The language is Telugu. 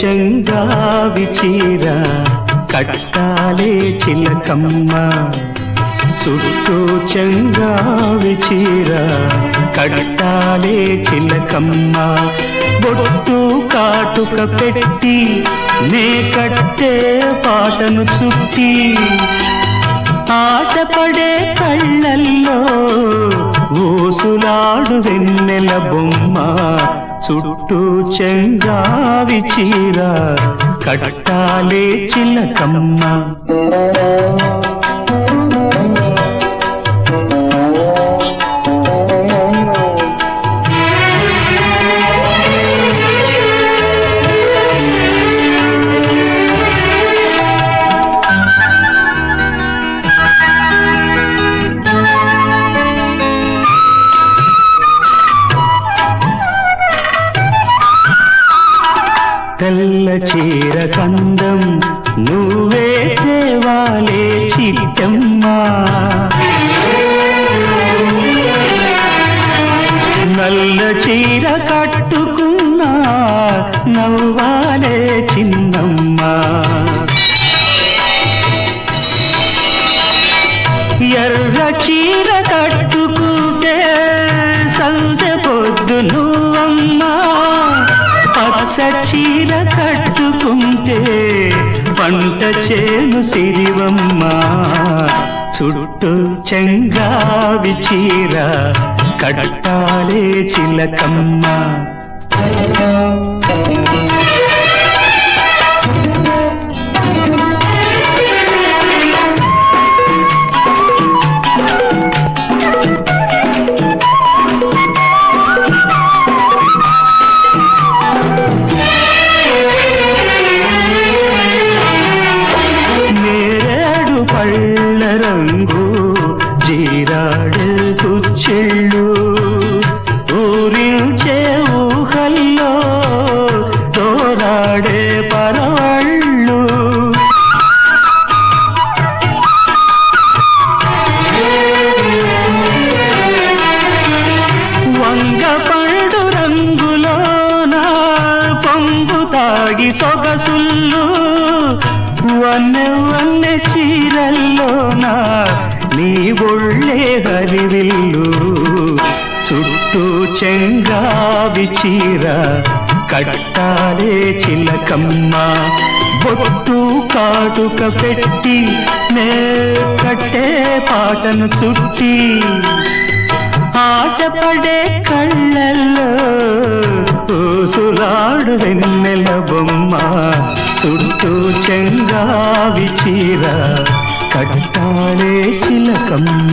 చెంగావి చీర కట్టాలే చిలకమ్మ చుట్టూ చెంగావి చీర కట్టాలే చిలకమ్మ బొట్టు కాటుక పెట్టి నే కట్టే పాటను చుట్టి ఆశపడే కళ్ళల్లో ఊసులాడు వెన్నెల బొమ్మ చుట్టూ చెంగావి చీర కట్టాలే చిలకమ్మ తెల్ల చీర కందం నువ్వే తేవాలే చిట్టమ్మ నల్ల చీర కట్టుకున్నా నవ్వాలే చిన్నమ్మ ఎర్ర చీర కట్టుకుంటే సందె పొద్దు నువ్వమ్మా పచ్చ చీర కట్టుకుంటే పంట చేను సిరివమ్మ చుట్టూ చెంగావి చీర కట్టాలే చిలకమ్మ పళ్ళ రంగు జీరాడు కుచ్చెళ్ళు ఊరిల్చే ఊహల్లో తోరాడే పరవళ్ళు వంగ పండు రంగులోన పొంగు తాగి సొగసుళ్ళు వన్నె వన్నె చీరల్లోన నీ ఒళ్ళే హరివిల్లు చుట్టూ చెంగావి చీర కట్టాలే చిలకమ్మ బొట్టు కాటుక పెట్టి నే కట్టే పాటను చుట్టి ఆశపడే కళ్ళల్లో ఊసులాడు వెన్నెల బొమ్మ చుట్టూ చెంగావి చీర కట్టాలే చిలకమ్మ